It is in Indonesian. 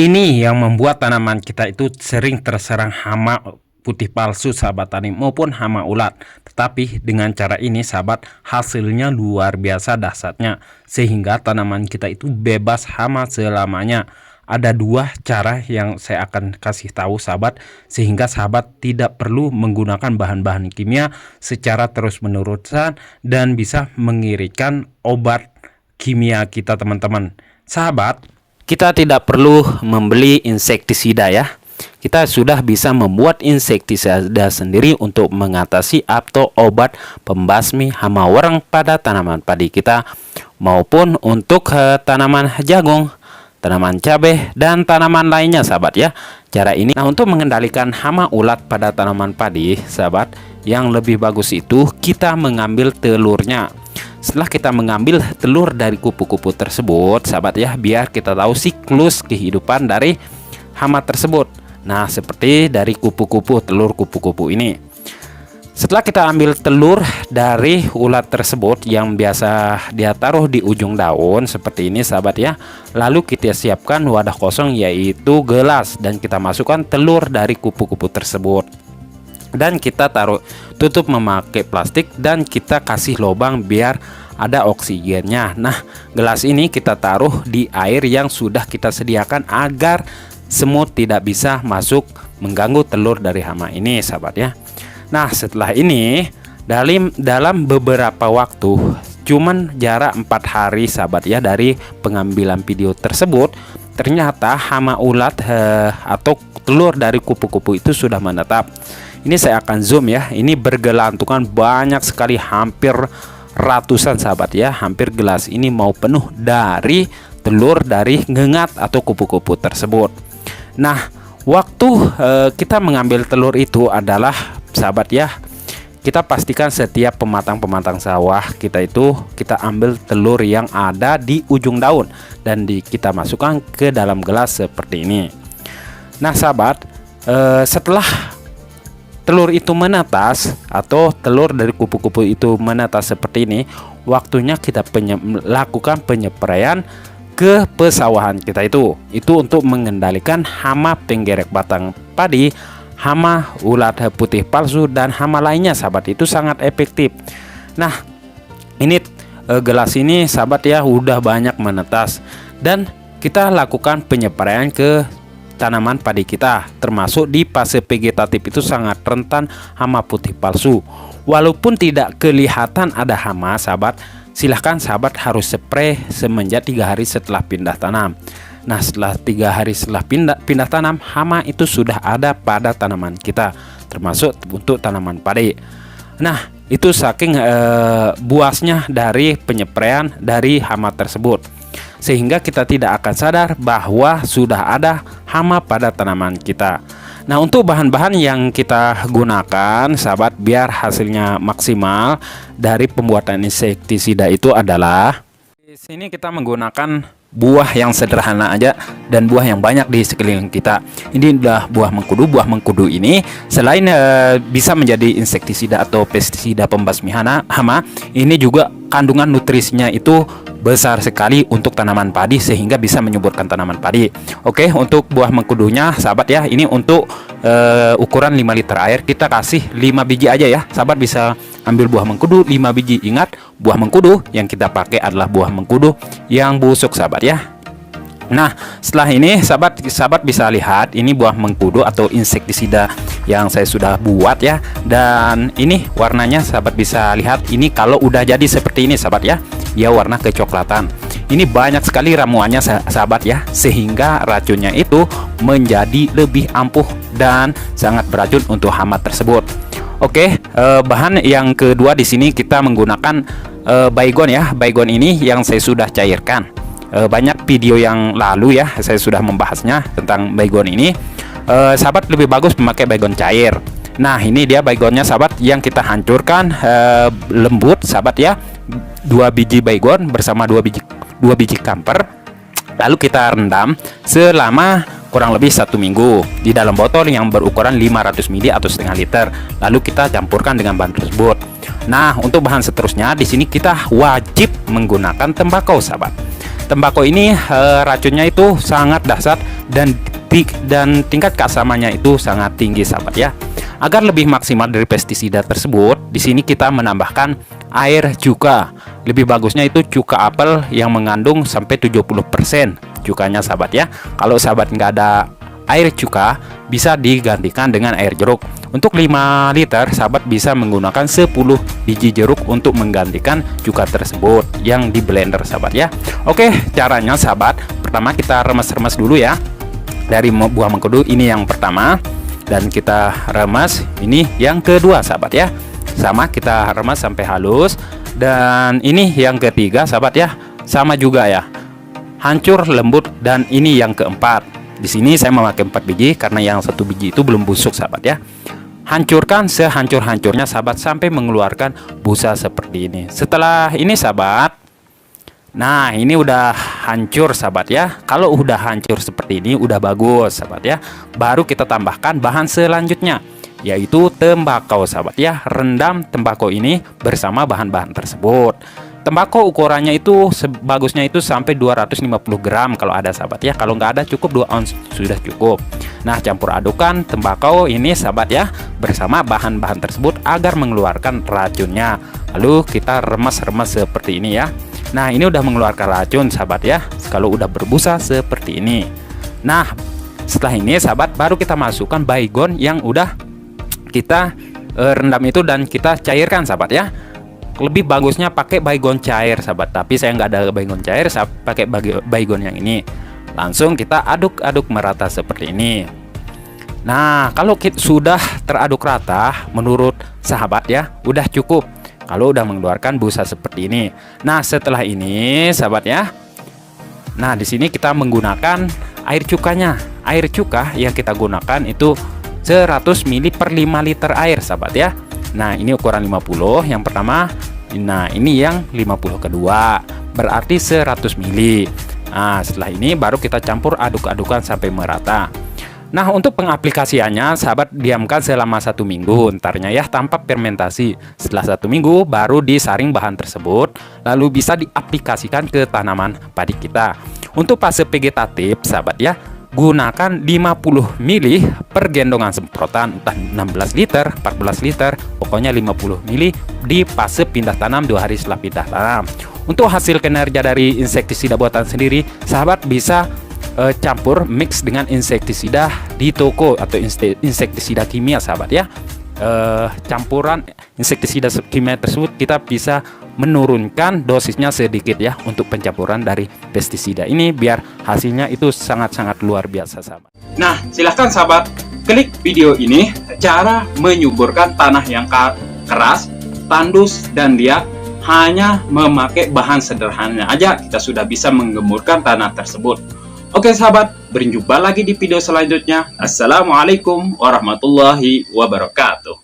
Ini yang membuat tanaman kita itu sering terserang hama putih palsu sahabat tani maupun hama ulat. Tetapi dengan cara ini sahabat, hasilnya luar biasa dahsyatnya sehingga tanaman kita itu bebas hama selamanya. Ada dua cara yang saya akan kasih tahu sahabat, sehingga sahabat tidak perlu menggunakan bahan-bahan kimia secara terus-menerus dan bisa mengiritkan obat kimia kita teman-teman. Sahabat, kita tidak perlu membeli insektisida ya. Kita sudah bisa membuat insektisida sendiri untuk mengatasi atau obat pembasmi hama warang pada tanaman padi kita maupun untuk tanaman jagung, tanaman cabai dan tanaman lainnya sahabat ya. Cara ini untuk mengendalikan hama ulat pada tanaman padi sahabat, yang lebih bagus itu kita mengambil telurnya. Setelah kita mengambil telur dari kupu-kupu tersebut sahabat ya, biar kita tahu siklus kehidupan dari hama tersebut. Nah, seperti dari kupu-kupu, telur kupu-kupu ini. Setelah kita ambil telur dari ulat tersebut yang biasa dia taruh di ujung daun seperti ini sahabat ya, lalu kita siapkan wadah kosong yaitu gelas dan kita masukkan telur dari kupu-kupu tersebut. Dan kita tutup memakai plastik dan kita kasih lubang biar ada oksigennya. Nah, gelas ini kita taruh di air yang sudah kita sediakan agar semut tidak bisa masuk mengganggu telur dari hama ini sahabat ya. Nah, setelah ini dalam beberapa waktu, cuman jarak 4 hari sahabat ya dari pengambilan video tersebut, ternyata hama ulat atau telur dari kupu-kupu itu sudah menetap. Ini saya akan zoom ya. Ini bergelantungan banyak sekali, hampir ratusan sahabat ya. Hampir gelas ini mau penuh dari telur dari ngengat atau kupu-kupu tersebut. Nah, waktu kita mengambil telur itu adalah sahabat ya, kita pastikan setiap pematang sawah kita itu kita ambil telur yang ada di ujung daun dan kita masukkan ke dalam gelas seperti ini. Nah sahabat, setelah telur itu menetas atau telur dari kupu-kupu itu menetas seperti ini, waktunya kita lakukan penyepraian ke pesawahan kita itu untuk mengendalikan hama penggerek batang padi, hama ulat putih palsu dan hama lainnya sahabat. Itu sangat efektif. Nah, ini gelas ini sahabat ya udah banyak menetas dan kita lakukan penyepraian ke tanaman padi kita, termasuk di fase vegetatif itu sangat rentan hama putih palsu. Walaupun tidak kelihatan ada hama sahabat, silahkan sahabat harus spray semenjak 3 hari setelah pindah tanam. Nah, setelah 3 hari setelah pindah tanam, hama itu sudah ada pada tanaman kita, termasuk untuk tanaman padi. Nah, itu saking buasnya dari penyepraian dari hama tersebut, sehingga kita tidak akan sadar bahwa sudah ada hama pada tanaman kita. Nah, untuk bahan-bahan yang kita gunakan sahabat biar hasilnya maksimal dari pembuatan insektisida itu adalah, di sini kita menggunakan buah yang sederhana aja dan buah yang banyak di sekeliling kita. Ini adalah buah mengkudu. Buah mengkudu ini selain bisa menjadi insektisida atau pestisida pembasmi hama, ini juga kandungan nutrisinya itu besar sekali untuk tanaman padi sehingga bisa menyuburkan tanaman padi. Oke, untuk buah mengkudunya sahabat ya, ini untuk ukuran 5 liter air kita kasih 5 biji aja ya. Sahabat bisa ambil buah mengkudu 5 biji. Ingat, buah mengkudu yang kita pakai adalah buah mengkudu yang busuk sahabat ya. Nah, setelah ini sahabat bisa lihat ini buah mengkudu atau insektisida yang saya sudah buat ya. Dan ini warnanya sahabat bisa lihat, ini kalau udah jadi seperti ini sahabat ya, dia warna kecoklatan. Ini banyak sekali ramuannya sahabat ya, sehingga racunnya itu menjadi lebih ampuh dan sangat beracun untuk hama tersebut. Oke, bahan yang kedua di sini kita menggunakan baygon ya. Baygon ini yang saya sudah cairkan. Banyak video yang lalu ya saya sudah membahasnya tentang baygon ini. Sahabat lebih bagus memakai baygon cair. Nah, ini dia baygonnya sahabat yang kita hancurkan lembut sahabat ya. 2 biji baygon bersama 2 biji kamper, lalu kita rendam selama kurang lebih 1 minggu di dalam botol yang berukuran 500 ml atau setengah liter. Lalu kita campurkan dengan bahan tersebut. Nah, untuk bahan seterusnya di sini kita wajib menggunakan tembakau sahabat. tembakau ini racunnya itu sangat dahsyat dan tingkat keasamannya itu sangat tinggi sahabat ya. Agar lebih maksimal dari pestisida tersebut, di sini kita menambahkan air cuka. Lebih bagusnya itu cuka apel yang mengandung sampai 70% cukanya sahabat ya. Kalau sahabat nggak ada air cuka, bisa digantikan dengan air jeruk. Untuk 5 liter sahabat bisa menggunakan 10 biji jeruk untuk menggantikan cuka tersebut yang di blender sahabat ya. Oke, caranya sahabat, pertama kita remes-remes dulu ya. Dari buah mengkudu ini yang pertama, dan kita remes ini yang kedua sahabat ya. Sama kita remes sampai halus. Dan ini yang ketiga sahabat ya, sama juga ya, hancur lembut. Dan ini yang keempat. Di sini saya memakai 4 biji karena yang 1 biji itu belum busuk sahabat ya. Hancurkan sehancur-hancurnya sahabat sampai mengeluarkan busa seperti ini. Setelah ini sahabat, nah ini udah hancur sahabat ya. Kalau udah hancur seperti ini udah bagus sahabat ya. Baru kita tambahkan bahan selanjutnya, yaitu tembakau sahabat ya. Rendam tembakau ini bersama bahan-bahan tersebut. Tembakau ukurannya itu sebagusnya itu sampai 250 gram kalau ada sahabat ya. Kalau nggak ada cukup 2 ounce sudah cukup. Nah, campur adukan tembakau ini sahabat ya bersama bahan-bahan tersebut agar mengeluarkan racunnya. Lalu kita remes-remes seperti ini ya. Nah, ini udah mengeluarkan racun sahabat ya, kalau udah berbusa seperti ini. Nah, setelah ini sahabat baru kita masukkan baygon yang udah kita rendam itu dan kita cairkan sahabat ya. Lebih bagusnya pakai baygon cair sahabat, tapi saya nggak ada baygon cair, saya pakai baygon yang ini. Langsung kita aduk-aduk merata seperti ini. Nah, kalau sudah teraduk rata menurut sahabat ya udah cukup kalau udah mengeluarkan busa seperti ini. Nah, setelah ini sahabat ya, nah di sini kita menggunakan air cukanya. Air cuka yang kita gunakan itu 100 ml per 5 liter air sahabat ya. Nah, ini ukuran 50 yang pertama. Nah, ini yang 50 kedua, berarti 100 ml. Nah, setelah ini baru kita campur aduk-adukan sampai merata. Nah, untuk pengaplikasiannya sahabat diamkan selama 1 minggu entarnya ya, tanpa fermentasi. Setelah 1 minggu baru disaring bahan tersebut, lalu bisa diaplikasikan ke tanaman padi kita. Untuk fase vegetatif sahabat ya, gunakan 50 ml per gendongan semprotan, entah 16 liter 14 liter, pokoknya 50 ml di fase pindah tanam 2 hari setelah pindah tanam. Untuk hasil kinerja dari insektisida buatan sendiri, sahabat bisa campur mix dengan insektisida di toko atau insektisida kimia sahabat ya. Campuran insektisida kimia tersebut kita bisa menurunkan dosisnya sedikit ya untuk pencampuran dari pestisida ini biar hasilnya itu sangat-sangat luar biasa sahabat. Nah, silahkan sahabat klik video ini cara menyuburkan tanah yang keras, tandus dan liat. Hanya memakai bahan sederhana aja kita sudah bisa menggemburkan tanah tersebut. Oke sahabat, berjumpa lagi di video selanjutnya. Assalamualaikum warahmatullahi wabarakatuh.